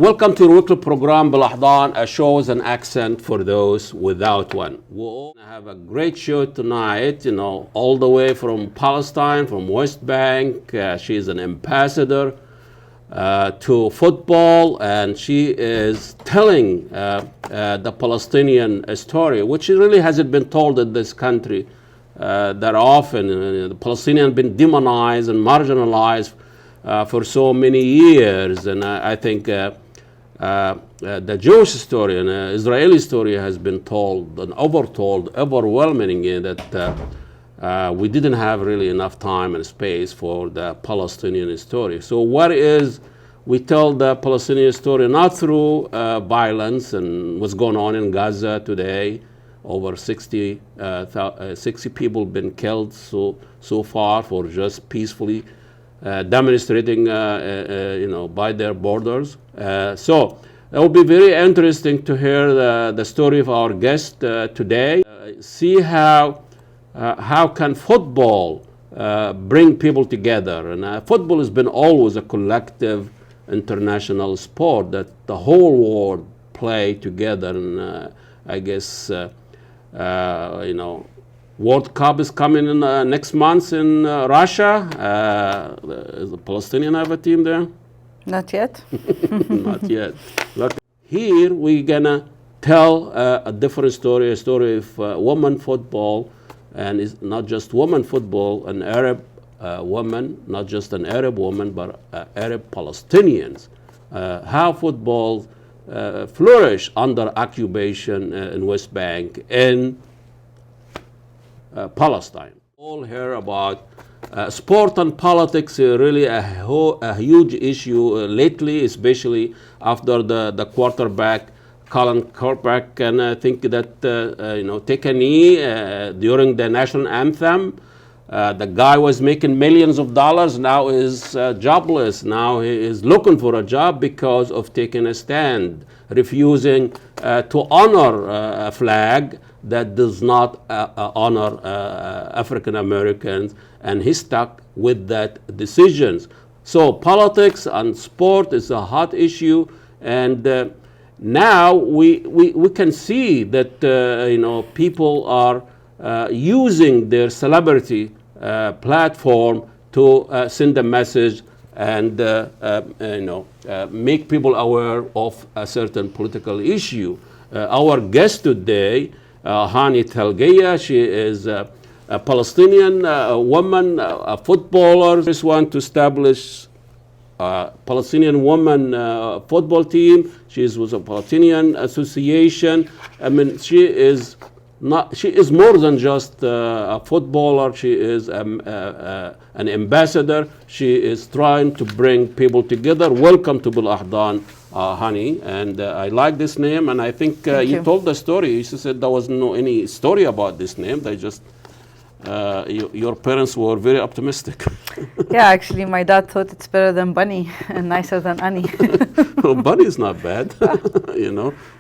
Welcome to the weekly program بالأحضان, a show with an accent for those without one. We'll have a great show tonight, all the way from Palestine, from West Bank. She's an ambassador to football, and she is telling the Palestinian story, which really hasn't been told in this country that often. The Palestinians have been demonized and marginalized for so many years, and I think the Jewish story and Israeli story has been told and overtold overwhelmingly that we didn't have really enough time and space for the Palestinian story. So we tell the Palestinian story not through violence and what's going on in Gaza today. Over 60 people been killed so far for just peacefully demonstrating, by their borders. So it will be very interesting to hear the story of our guest today. See how can football bring people together. And football has been always a collective international sport that the whole world play together. And I guess, World Cup is coming in next month in Russia. Does the Palestinian have a team there? Not yet. Not yet. Look, here we're gonna tell a different story, a story of women football, and it's not just women football, an Arab woman, not just an Arab woman, but Arab Palestinians. How football flourished under occupation in West Bank and Palestine. All hear about sport and politics, really a huge issue lately, especially after the quarterback, Colin Kaepernick, and I think that, take a knee during the national anthem. The guy was making millions of dollars, now is jobless. Now he is looking for a job because of taking a stand, refusing to honor a flag that does not honor African Americans, and he stuck with that decisions. So politics and sport is a hot issue, and now we can see that people are using their celebrity platform to send a message and make people aware of a certain political issue. Our guest today, Hani Talgeya, she is a Palestinian woman, a footballer. Just want to establish a Palestinian woman football team. She is with a Palestinian association. I mean, she is more than just a footballer. She is an ambassador. She is trying to bring people together. Welcome to Bil-Ahdan, Hani. And I like this name, and I think you told the story. You said there was no any story about this name. They just, your parents were very optimistic. Yeah, actually, my dad thought it's better than Bunny and nicer than Annie. Well, Bunny is not bad.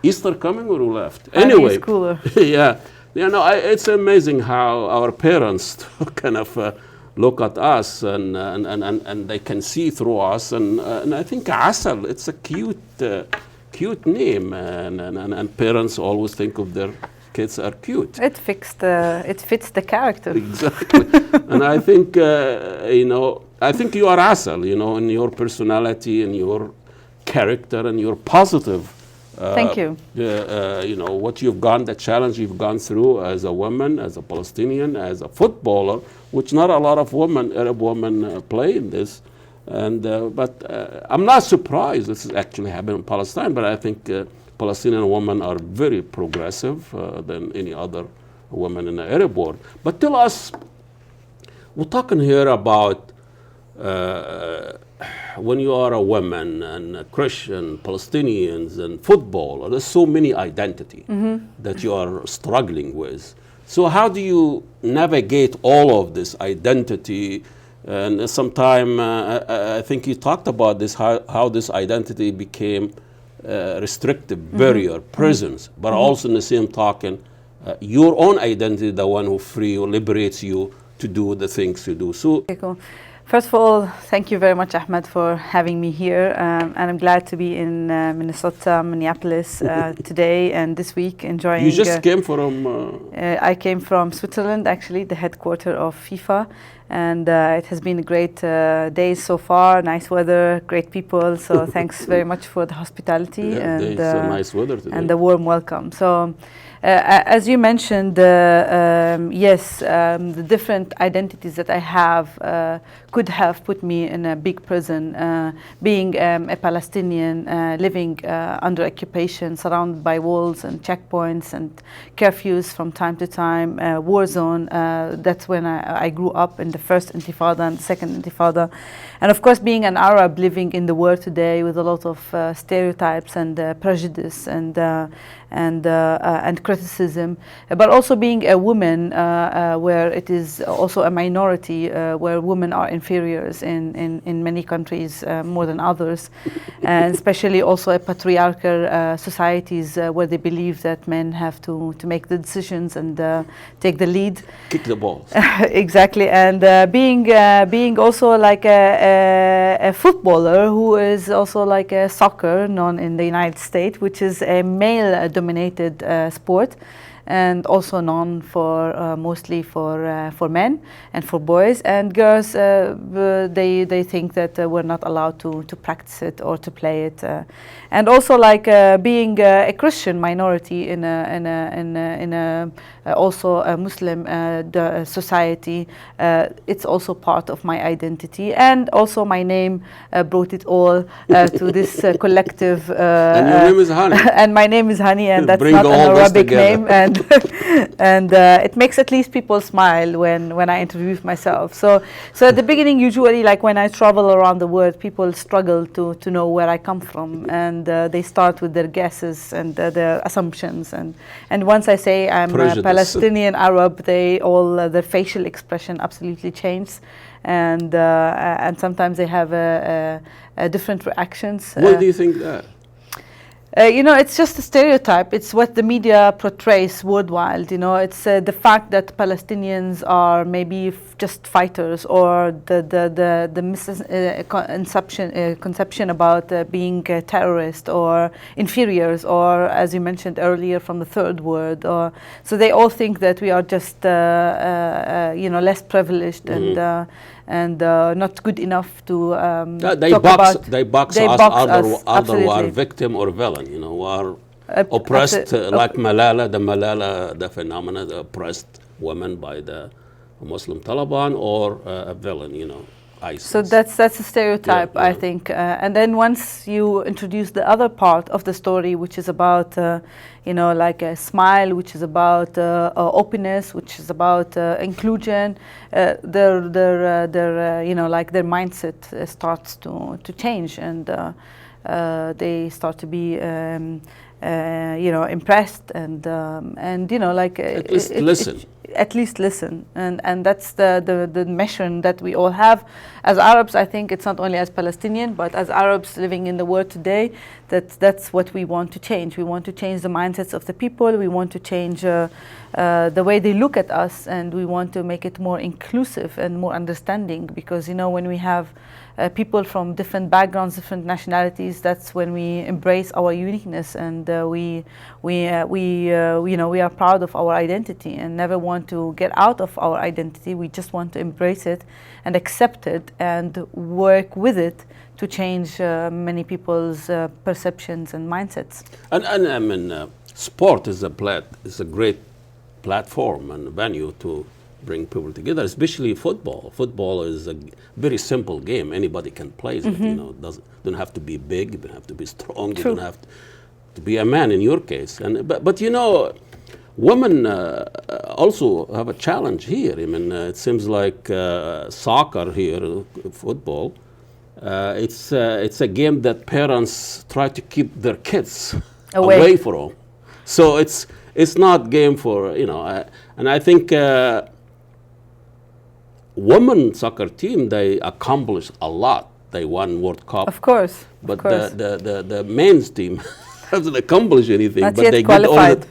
Easter coming or we left. Annie Anyway, is cooler. Yeah. It's amazing how our parents kind of look at us and they can see through us. And I think Asal, it's a cute name. And parents always think of their kids are cute. It fits the character. Exactly. And I think, I think you are Asal, in your personality and your character and your positive. Thank you. What you've gone, the challenge you've gone through as a woman, as a Palestinian, as a footballer, which not a lot of Arab women play in this. And but I'm not surprised this is actually happening in Palestine. But I think Palestinian women are very progressive than any other women in the Arab world. But tell us, we're talking here about when you are a woman and a Christian, Palestinians, and football, there's so many identity that you are struggling with. So how do you navigate all of this identity? And sometime, I think you talked about this, how this identity became restrictive barrier, prisons, but also in the same token, your own identity, the one who free or liberates you to do the things you do. So, Okay, cool. First of all, thank you very much, Ahmed, for having me here. And I'm glad to be in Minnesota, Minneapolis today and this week, enjoying. You just came from? I came from Switzerland, actually, the headquarters of FIFA. And it has been a great day so far. Nice weather, great people. So thanks very much for the hospitality It's nice weather today. and the warm welcome. So. As you mentioned, yes, the different identities that I have could have put me in a big prison. Being a Palestinian, living under occupation, surrounded by walls and checkpoints and curfews from time to time, war zone. That's when I grew up in the first Intifada and the second Intifada. And of course, being an Arab living in the world today with a lot of stereotypes and prejudice and criticism, but also being a woman where it is also a minority, where women are inferiors in many countries more than others, and especially also a patriarchal societies where they believe that men have to make the decisions and take the lead. Kick the ball. Exactly, and being also like a footballer who is also like a soccer known in the United States, which is a male dominated sport, and also known for mostly for men and for boys, and girls they think that we're not allowed to practice it or to play it, and also like being a Christian minority in a also a Muslim society. It's also part of my identity, and also my name brought it all to this collective. And your name is Hani. And my name is Hani, and that's Bring not an all this Arabic together. name, and it makes at least people smile when I introduce myself. So at the beginning, usually, like when I travel around the world, people struggle to know where I come from, and they start with their guesses and their assumptions, and once I say I'm Prejudice. Palestinian Arab, they all their facial expression absolutely changes, and sometimes they have different reactions. Why do you think that? You know, it's just a stereotype. It's what the media portrays worldwide. You know, it's the fact that Palestinians are maybe just fighters, or the conception about being a terrorist or inferiors, or as you mentioned earlier, from the third world. Or so they all think that we are just you know, less privileged and not good enough to They talk box about. us either who are victim or villain, you know, who are oppressed, like Malala, the phenomena, the oppressed women by the Muslim Taliban, or a villain, you know, ISIS. So that's a stereotype, Yeah, I yeah. think. And then once you introduce the other part of the story, which is about, you know, like a smile, which is about openness, which is about inclusion, their you know, like their mindset starts to change, and they start to be you know, impressed, and you know, like At least listen. At least listen, and that's the mission that we all have as Arabs. I think it's not only as Palestinian, but as Arabs living in the world today, that's what we want to change. We want to change the mindsets of the people. We want to change the way they look at us, and we want to make it more inclusive and more understanding. Because, you know, when we have people from different backgrounds, different nationalities, that's when we embrace our uniqueness, and we you know, we are proud of our identity and never want to get out of our identity. We just want to embrace it and accept it and work with it to change many people's perceptions and mindsets. And I mean, sport is a great platform and venue to bring people together, especially football. Football is a very simple game. Anybody can play it. You know, don't have to be big. You don't have to be strong. True. You don't have to be a man in your case. And but you know, women also have a challenge here. I mean, it seems like soccer here, football. It's a game that parents try to keep their kids away from. So it's not game for, you know. And I think women soccer team, they accomplished a lot. They won World Cup. Of course. But of course. the men's team hasn't accomplished anything. Not but yet they qualified.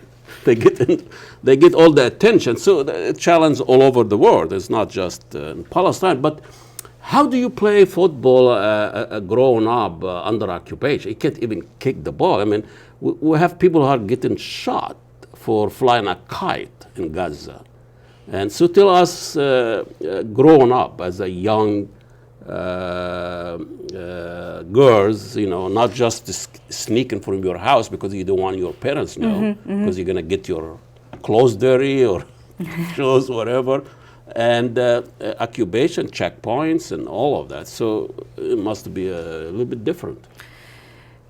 they get all the attention. So the challenge all over the world. It's not just in Palestine. But How do you play football growing up under occupation? You can't even kick the ball. I mean, we have people who are getting shot for flying a kite in Gaza. And so tell us, growing up as a young girls, you know, not just sneaking from your house because you don't want your parents to know, because you're going to get your clothes dirty or shoes, whatever, and occupation checkpoints and all of that. So it must be a little bit different.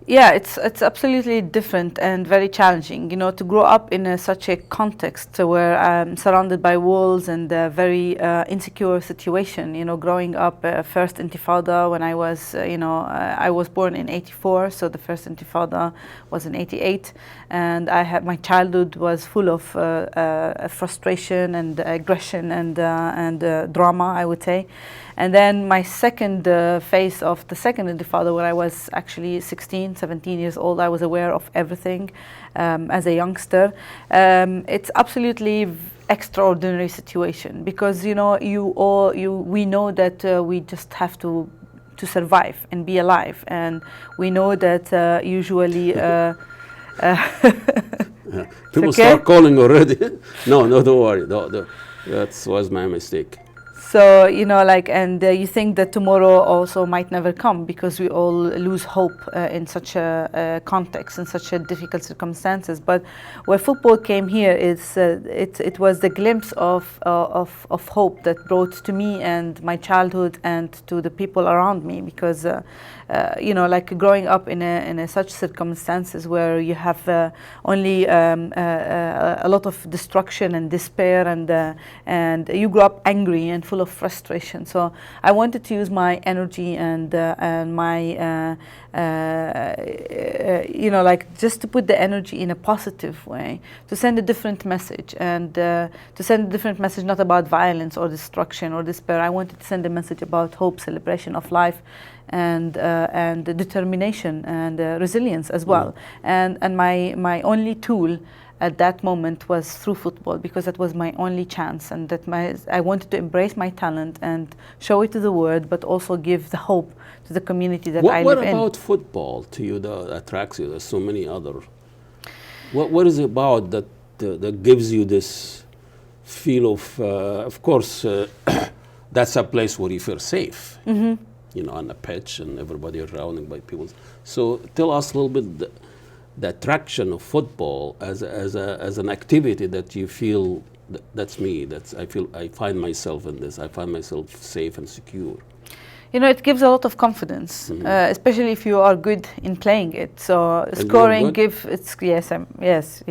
Yeah, it's absolutely different and very challenging, you know, to grow up in such a context where I'm surrounded by walls and a very insecure situation. You know, growing up, first Intifada when I was, I was born in '84, so the first Intifada was in '88, and my childhood was full of frustration and aggression and drama, I would say. And then my second phase of the second Intifada, where I was actually 16, 17 years old, I was aware of everything as a youngster. It's absolutely extraordinary situation because, you know, we know that we just have to survive and be alive, and we know that usually. People okay? start calling already. No, don't worry. That was my mistake. So, you know, like, and you think that tomorrow also might never come because we all lose hope in such a context, in such a difficult circumstances. But where football came here, it was the glimpse of hope that brought to me and my childhood and to the people around me, because you know, like growing up in such circumstances where you have only a lot of destruction and despair, and you grow up angry and full of frustration. So I wanted to use my energy and my you know, like just to put the energy in a positive way, to send a different message, and to send a different message not about violence or destruction or despair. I wanted to send a message about hope, celebration of life, and determination and resilience as well. And my only tool at that moment was through football, because that was my only chance, and that I wanted to embrace my talent and show it to the world, but also give the hope to the community that I live in. What about football to you that attracts you? There's so many other. What is it about that gives you this feel of course, that's a place where you feel safe, you know, on the pitch and everybody is surrounded by people. So tell us a little bit the attraction of football as an activity that you feel that's me. I find myself in this. I find myself safe and secure. You know, it gives a lot of confidence, especially if you are good in playing it. So scoring yes.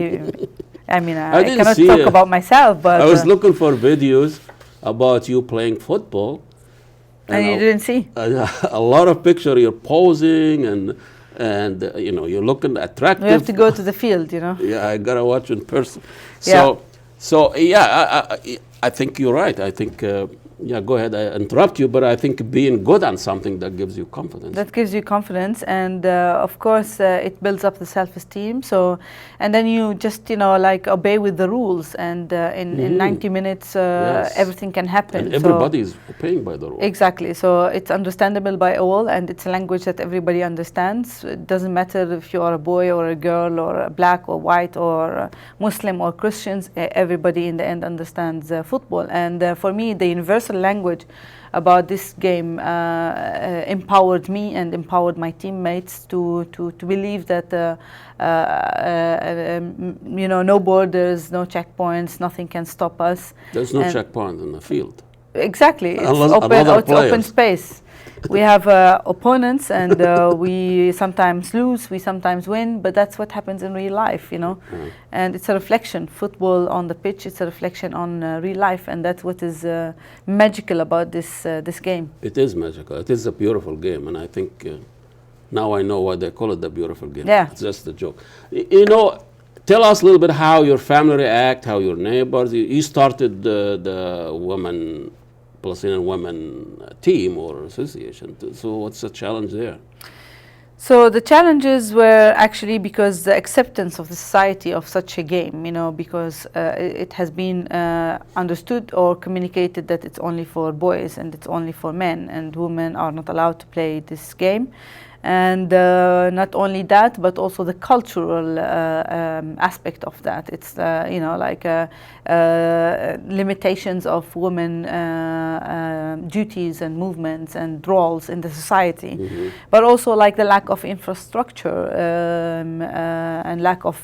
I mean, I cannot talk about myself, but I was looking for videos about you playing football, and you didn't see a lot of pictures. You're posing and you know, you're looking attractive. We have to go to the field, you know. Yeah, I gotta watch in person. So yeah, I think you're right. I think yeah, go ahead. I interrupt you, but I think being good on something, that gives you confidence. That gives you confidence, and of course it builds up the self-esteem. So, and then you just, you know, like obey with the rules, and in 90 minutes yes, everything can happen. And everybody is obeying by the rules. Exactly. So it's understandable by all, and it's a language that everybody understands. It doesn't matter if you are a boy or a girl or a black or white or Muslim or Christians. Everybody in the end understands football. And for me, the universal language about this game empowered me and empowered my teammates to believe that you know, no borders, no checkpoints, nothing can stop us. There's no checkpoint in the field. Exactly, it's open space. We have opponents, and we sometimes lose, we sometimes win, but that's what happens in real life, you know. And it's a reflection. Football on the pitch, it's a reflection on real life, and that's what is magical about this game. It is magical. It is a beautiful game, and I think now I know why they call it the beautiful game. Yeah. It's just a joke. You know, tell us a little bit how your family react, how your neighbors. You started the Palestinian women team or association. So what's the challenge there? So the challenges were actually because the acceptance of the society of such a game, you know, because it has been understood or communicated that it's only for boys and it's only for men, and women are not allowed to play this game. And not only that, but also the cultural aspect of that. It's you know, like limitations of women duties and movements and roles in the society, but also like the lack of infrastructure and lack of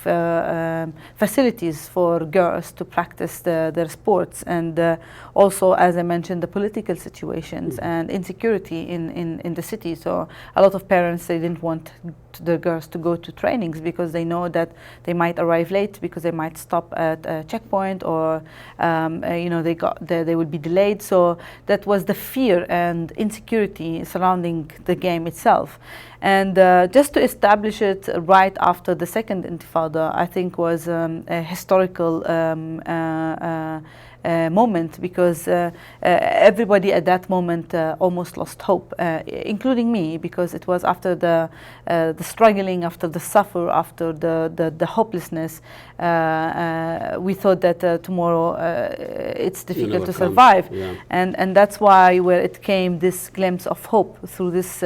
facilities for girls to practice their sports, and also, as I mentioned, the political situations and insecurity in the city. So a lot of parents, they didn't want the girls to go to trainings because they know that they might arrive late, because they might stop at a checkpoint, or you know, they would be delayed. So that was the fear and insecurity surrounding the game itself. And just to establish it right after the second Intifada, I think was a historical moment, because everybody at that moment almost lost hope, including me, because it was after the struggling, after the suffer, after the hopelessness. We thought that tomorrow it's difficult to survive, and that's why where it came this glimpse of hope through this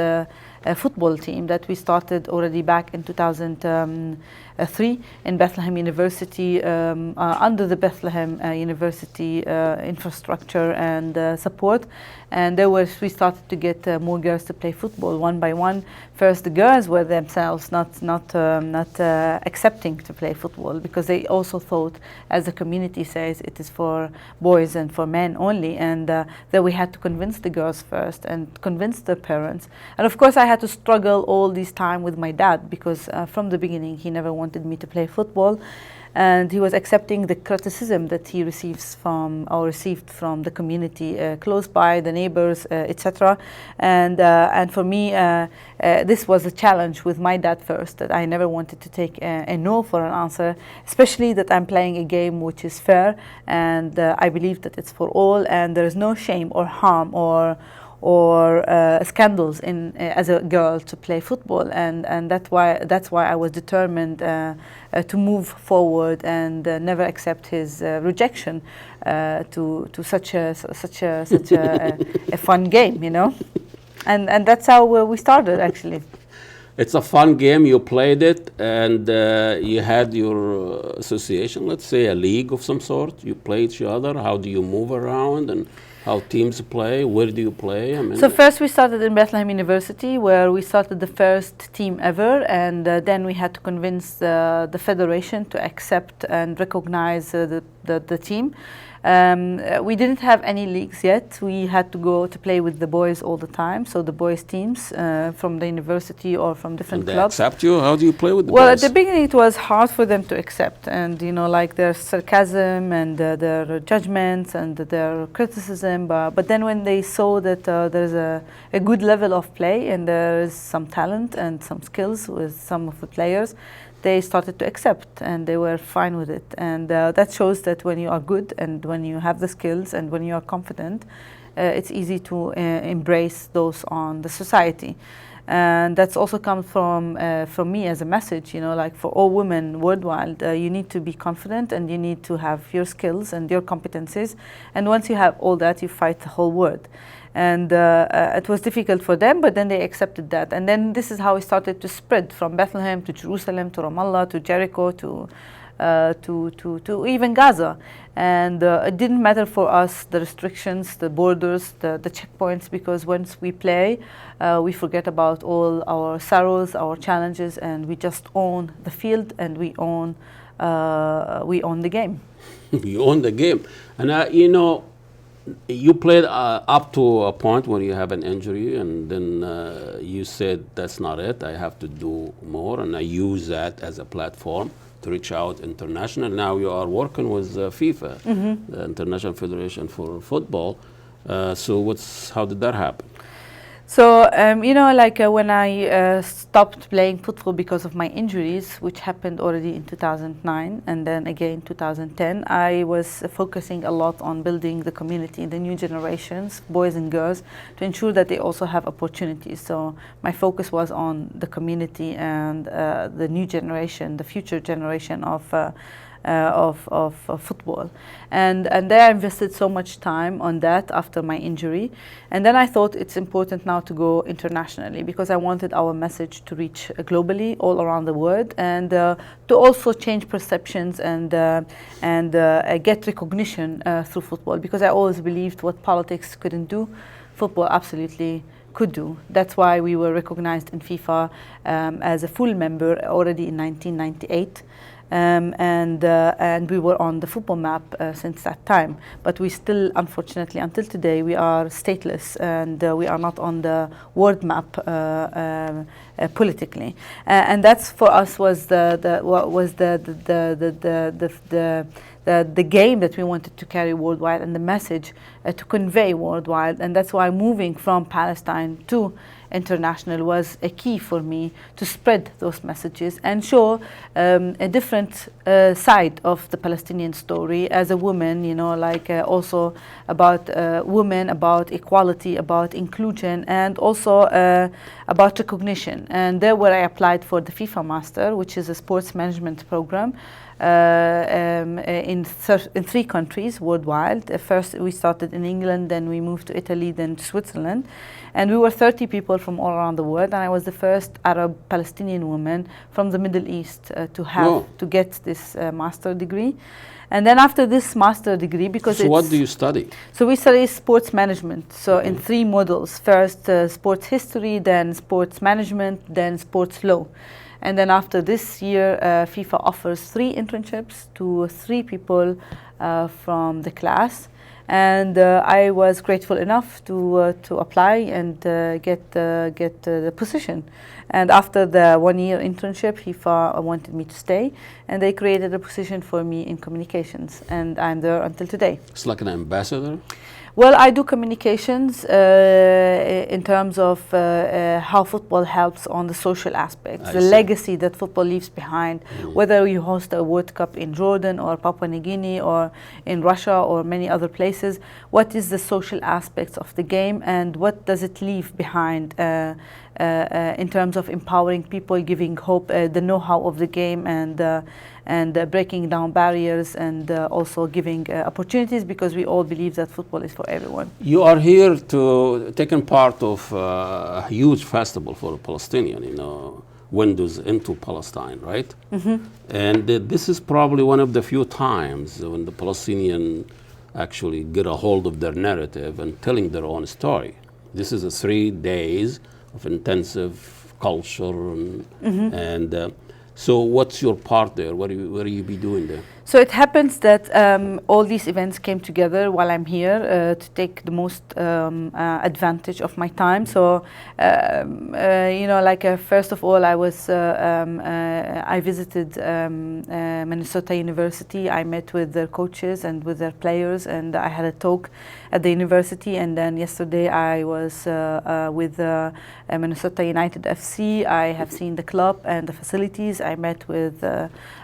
football team that we started already back in 2003 in Bethlehem University, under the Bethlehem University infrastructure and support. And there was, we started to get more girls to play football one by one. First, the girls were themselves not accepting to play football, because they also thought, as the community says, it is for boys and for men only. And then we had to convince the girls first and convince the parents. And of course, I had to struggle all this time with my dad, because from the beginning he never wanted me to play football. And he was accepting the criticism that he receives from, or received from, the community close by, the neighbors, etc. And for me, this was a challenge with my dad first, that I never wanted to take a no for an answer, especially that I'm playing a game which is fair, and I believe that it's for all, and there is no shame or harm or scandals in as a girl to play football, and that's why I was determined to move forward and never accept his rejection to such a fun game, you know, and that's how we started actually. It's a fun game. You played it, and you had your association, let's say a league of some sort. You play each other. How do you move around, and how teams play? Where do you play? I mean, so first we started in Bethlehem University, where we started the first team ever, and then we had to convince the federation to accept and recognize the team. We didn't have any leagues yet. We had to go to play with the boys all the time, so the boys teams from the university or from different and they clubs. accept you? How do you play with the Well, boys? at the beginning it was hard for them to accept, and you know, like their sarcasm and their judgments and their criticism, but then when they saw that there's a good level of play and there is some talent and some skills with some of the players, they started to accept, and they were fine with it. And that shows that when you are good and when you have the skills and when you are confident, it's easy to embrace those on the society. And that's also comes from me as a message, you know, like for all women worldwide, you need to be confident and you need to have your skills and your competencies. And once you have all that, you fight the whole world. And it was difficult for them, but then they accepted that. And then this is how it started to spread from Bethlehem to Jerusalem to Ramallah to Jericho to even Gaza. And it didn't matter for us, the restrictions, the borders, the checkpoints, because once we play, we forget about all our sorrows, our challenges, and we just own the field, and we own the game. You own the game. And you know, you played up to a point where you have an injury, and then you said, that's not it, I have to do more, and I use that as a platform to reach out international. Now you are working with FIFA, the International Federation for Football. So how did that happen? So, when I stopped playing football because of my injuries, which happened already in 2009 and then again 2010, I was focusing a lot on building the community, the new generations, boys and girls, to ensure that they also have opportunities. So my focus was on the community and the new generation, the future generation of football, and there I invested so much time on that after my injury, and then I thought it's important now to go internationally because I wanted our message to reach globally, all around the world, and to also change perceptions and get recognition through football, because I always believed what politics couldn't do, football absolutely could do. That's why we were recognized in FIFA as a full member already in 1998. And we were on the football map since that time, but we still, unfortunately, until today, we are stateless and we are not on the world map politically. And that's for us was the game that we wanted to carry worldwide and the message to convey worldwide, and that's why moving from Palestine to international was a key for me to spread those messages and show a different side of the Palestinian story as a woman, also about women, about equality, about inclusion, and also about recognition. And there where I applied for the FIFA Master, which is a sports management program, in 3 countries worldwide. First we started in England, then we moved to Italy, then to Switzerland, and we were 30 people from all around the world, and I was the first Arab Palestinian woman from the Middle East to get this master degree. And then after this master degree, because so what do you study? So we study sports management, so in 3 modules. First sports history, then sports management, then sports law. And then after this year, FIFA offers 3 internships to 3 people from the class. And I was grateful enough to apply and get the position. And after the 1-year internship, FIFA wanted me to stay, and they created a position for me in communications, and I'm there until today. It's like an ambassador? Well, I do communications in terms of how football helps on the social aspects, the legacy that football leaves behind, whether you host a World Cup in Jordan or Papua New Guinea or in Russia or many other places. What is the social aspects of the game and what does it leave behind in terms of empowering people, giving hope, the know-how of the game, and breaking down barriers, and also giving opportunities, because we all believe that football is for everyone. You are here to taking part of a huge festival for the Palestinian, Windows into Palestine, right? Mm-hmm. And this is probably one of the few times when the Palestinian actually get a hold of their narrative and telling their own story. This is 3 days of intensive culture and so what's your part there? What will you be doing there? So it happens that all these events came together while I'm here to take the most advantage of my time. So, first of all, I visited Minnesota University. I met with their coaches and with their players, and I had a talk at the university. And then yesterday I was with Minnesota United FC. I have seen the club and the facilities. I met with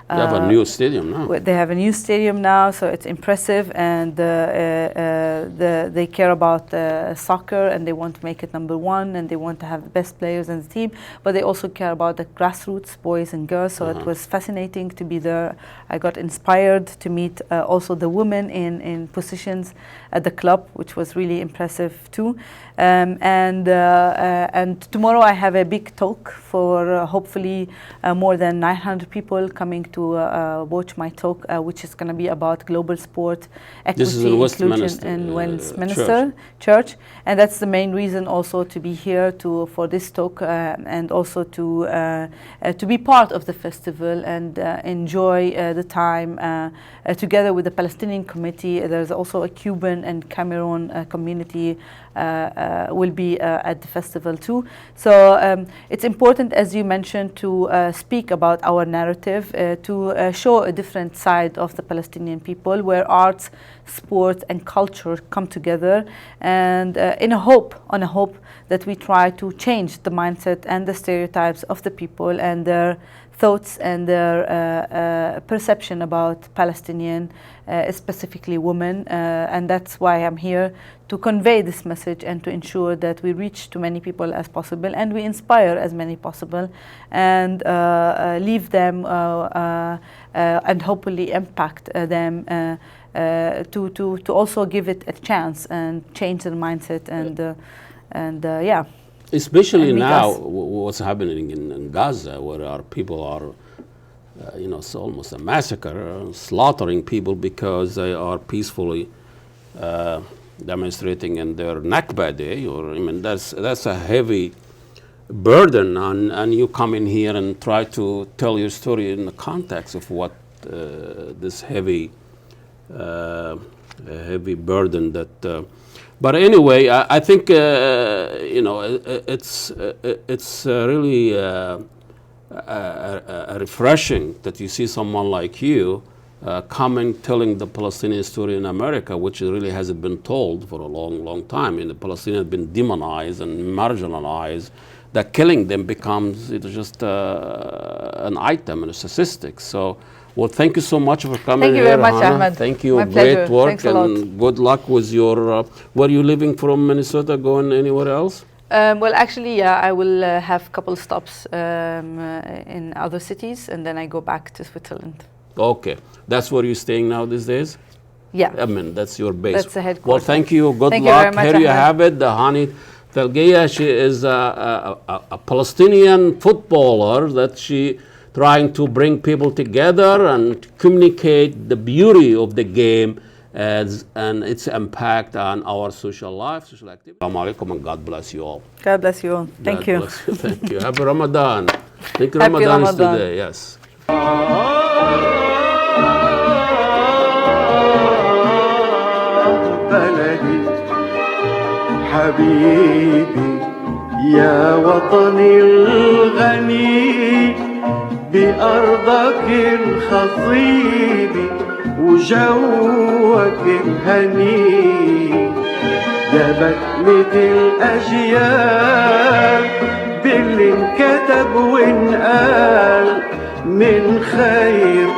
they have a new stadium now. They have a new stadium now, so it's impressive, and they care about soccer, and they want to make it number 1, and they want to have the best players in the team, but they also care about the grassroots, boys and girls, so it was fascinating to be there. I got inspired to meet also the women in positions at the club, which was really impressive too. And tomorrow I have a big talk for hopefully more than 900 people coming to watch my talk, which is going to be about global sport, equity, inclusion in Westminster Church. And that's the main reason also to be here for this talk, and also to be part of the festival and enjoy the time together with the Palestinian committee. There's also a Cuban and Cameroon community will be at the festival too. So it's important, as you mentioned, to speak about our narrative, to show a different side of the Palestinian people, where arts, sport, and culture come together, and on a hope that we try to change the mindset and the stereotypes of the people and their thoughts and their perception about Palestinian, specifically women, and that's why I'm here, to convey this message and to ensure that we reach to many people as possible and we inspire as many possible, and leave them and hopefully impact them to also give it a chance and change their mindset and yeah. Especially And now, us. what's happening in Gaza, where our people are, it's almost a massacre, slaughtering people because they are peacefully demonstrating in their Nakba Day. That's a heavy burden, and you come in here and try to tell your story in the context of what this heavy burden that. But anyway, I think it's really refreshing that you see someone like you coming, telling the Palestinian story in America, which really hasn't been told for a long, long time. The Palestinians have been demonized and marginalized. That killing them becomes just an item and a statistic. So. Well, thank you so much for coming here. Thank you very much, Hannah. Ahmed. Thank you. My Great pleasure. work. Thanks a lot. And good luck with your. Where are you living from, Minnesota? Going anywhere else? Well, actually, yeah, I will have a couple stops in other cities, and then I go back to Switzerland. Okay. That's where you're staying now these days? Yeah. That's your base. That's the headquarters. Well, thank you. Good Thank you luck. very much, Here you Ahmed. have it. The Hani Thalgiya. She is a Palestinian footballer that she trying to bring people together and communicate the beauty of the game and its impact on our social life, social activity. Assalamu alaikum, and God bless you all. God bless you all. Thank God you. bless you. Thank you. Happy Ramadan. Thank you. Happy Ramadan is Ramadan. today. Yes. بلدي حبيبي يا وطني الغني بأرضك الخصيب وجوك الهني يا بسمة الأجيال باللي انكتب وانقال من خير